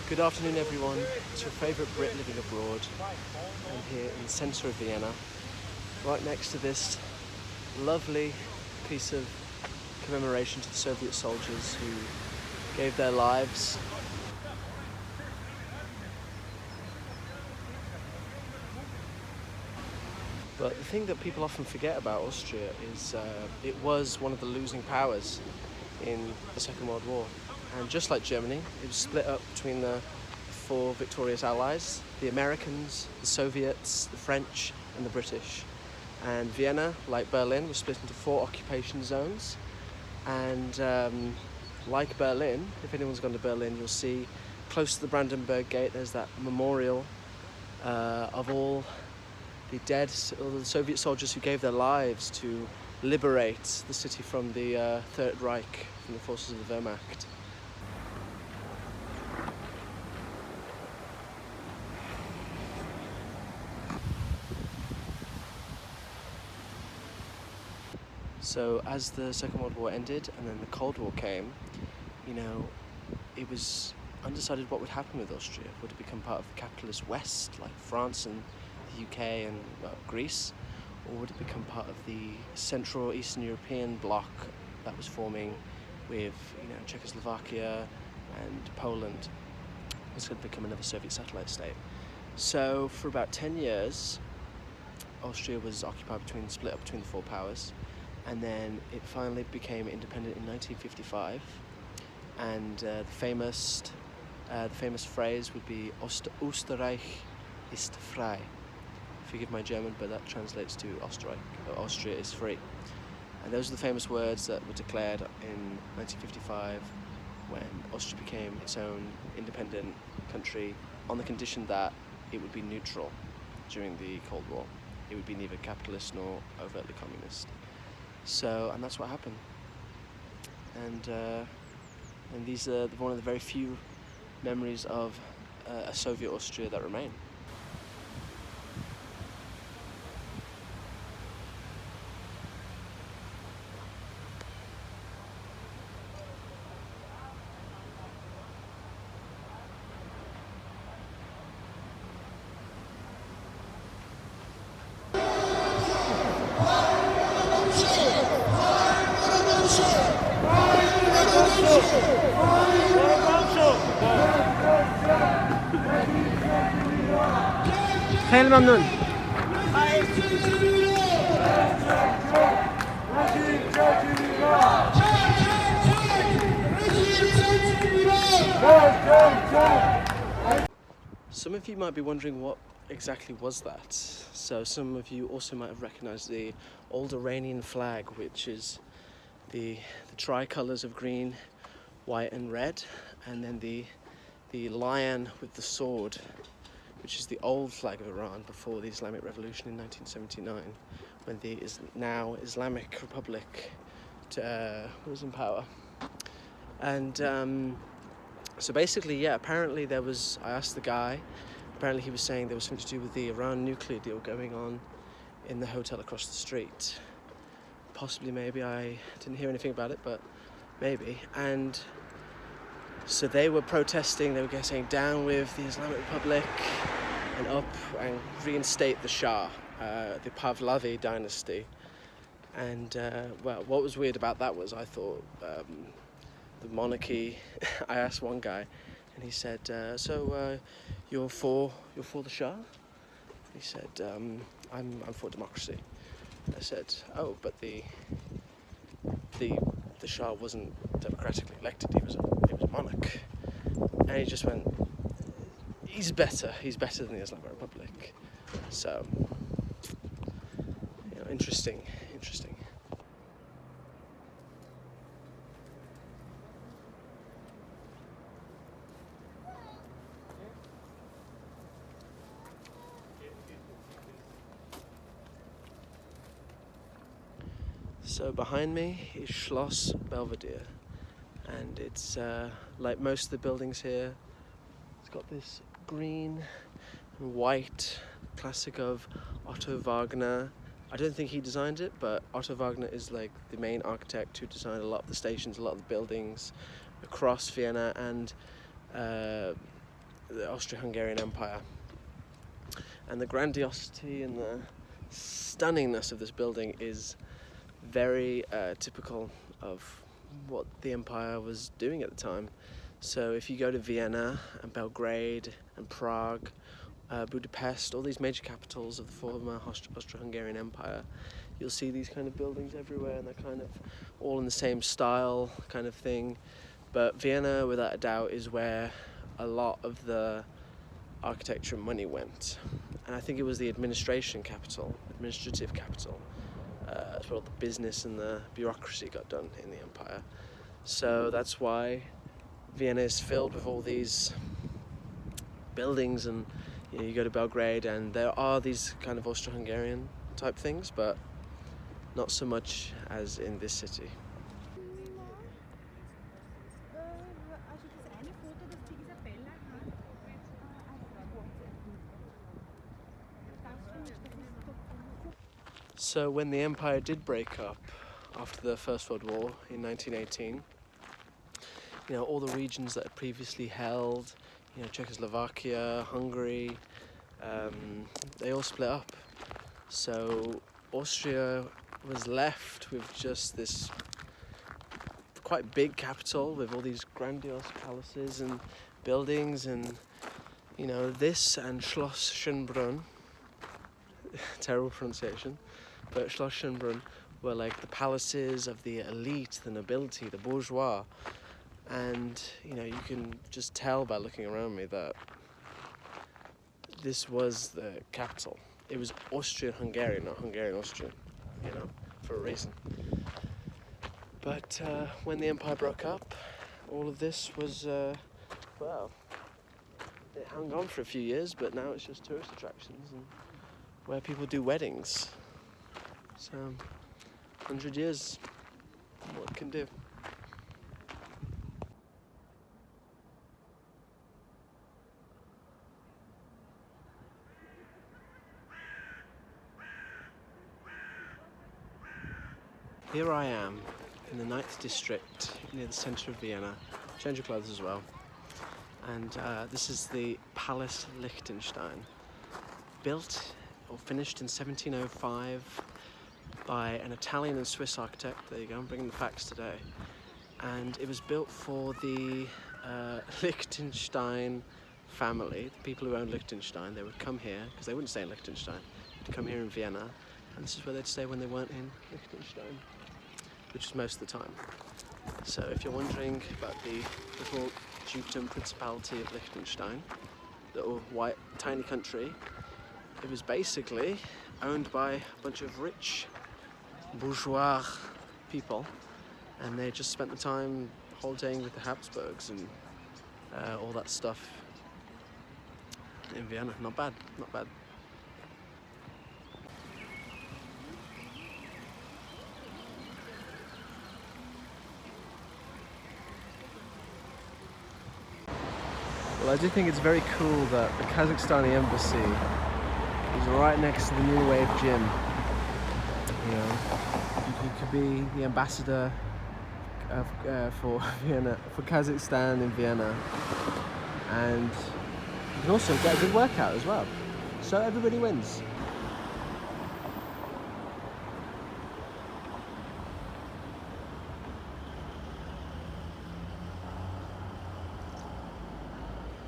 Good afternoon everyone, it's your favourite Brit living abroad. I'm here in the centre of Vienna, right next to this lovely piece of commemoration to the Soviet soldiers who gave their lives. But the thing that people often forget about Austria is it was one of the losing powers in the Second World War. And just like Germany, it was split up between the four victorious allies: the Americans, the Soviets, the French and the British. And Vienna, like Berlin, was split into four occupation zones. And like Berlin, if anyone's gone to Berlin, you'll see close to the Brandenburg Gate there's that memorial of all the dead, all the Soviet soldiers who gave their lives to liberate the city from the Third Reich, from the forces of the Wehrmacht. So as the Second World War ended and then the Cold War came, it was undecided what would happen with Austria. Would it become part of the capitalist West, like France and the UK and Greece? Or would it become part of the Central Eastern European bloc that was forming with Czechoslovakia and Poland? It's going to become another Soviet satellite state. So for about 10 years, Austria was split up between the four powers. And then it finally became independent in 1955, and the famous phrase would be "Österreich ist frei." Forgive my German, but that translates to Austria is free. And those are the famous words that were declared in 1955 when Austria became its own independent country, on the condition that it would be neutral during the Cold War. It would be neither capitalist nor overtly communist. And that's what happened. And these are one of the very few memories of a Soviet Austria that remain. خیلی ممنون. Some of you might be wondering what exactly was that. So some of you also might have recognized the old Iranian flag, which is the tricolours of green, white and red, and then the lion with the sword, which is the old flag of Iran before the Islamic Revolution in 1979, when the now Islamic Republic was in power. And so basically, apparently I asked the guy, apparently he was saying there was something to do with the Iran nuclear deal going on in the hotel across the street. Possibly, maybe, I didn't hear anything about it, but maybe. And so they were protesting, they were saying down with the Islamic Republic and up and reinstate the Shah, the Pahlavi dynasty. And what was weird about that was I thought the monarchy, I asked one guy and he said, so you're for the Shah? He said, I'm for democracy. I said, oh, but the Shah wasn't democratically elected, he was a monarch. And he just went, he's better than the Islamic Republic. So, interesting. So behind me is Schloss Belvedere, and it's like most of the buildings here, it's got this green and white, classic of Otto Wagner. I don't think he designed it, but Otto Wagner is like the main architect who designed a lot of the stations, a lot of the buildings across Vienna, and the Austro-Hungarian Empire. And the grandiosity and the stunningness of this building is very typical of what the empire was doing at the time. So if you go to Vienna and Belgrade and Prague, Budapest, all these major capitals of the former Austro-Hungarian Empire, you'll see these kind of buildings everywhere, and they're kind of all in the same style kind of thing. But Vienna, without a doubt, is where a lot of the architecture and money went. And I think it was the administrative capital. That's where all the business and the bureaucracy got done in the empire. So that's why Vienna is filled with all these buildings, and you go to Belgrade and there are these kind of Austro-Hungarian type things, but not so much as in this city. So when the empire did break up after the First World War in 1918, all the regions that had previously held, Czechoslovakia, Hungary, they all split up. So Austria was left with just this quite big capital with all these grandiose palaces and buildings, and this and Schloss Schönbrunn, terrible pronunciation, but Schloss Schönbrunn were like the palaces of the elite, the nobility, the bourgeois. And you can just tell by looking around me that this was the capital. It was Austrian-Hungarian, not Hungarian-Austrian, for a reason. But when the empire broke up, all of this was, it hung on for a few years, but now it's just tourist attractions and where people do weddings. So, 100 years, what it can do. Here I am in the 9th district near the centre of Vienna. Change your clothes as well. And this is the Palace Liechtenstein, built or finished in 1705 by an Italian and Swiss architect. There you go, I'm bringing the facts today. And it was built for the Liechtenstein family, the people who owned Liechtenstein. They would come here, because they wouldn't stay in Liechtenstein, they'd come here in Vienna, and this is where they'd stay when they weren't in Liechtenstein, which is most of the time. So if you're wondering about the little dukedom principality of Liechtenstein, little white tiny country, it was basically owned by a bunch of rich bourgeois people, and they just spent the time holidaying with the Habsburgs and all that stuff in Vienna. Not bad, not bad. Well, I do think it's very cool that the Kazakhstani embassy is right next to the New Wave gym. You could be the ambassador for Vienna, for Kazakhstan in Vienna, and you can also get a good workout as well. So everybody wins.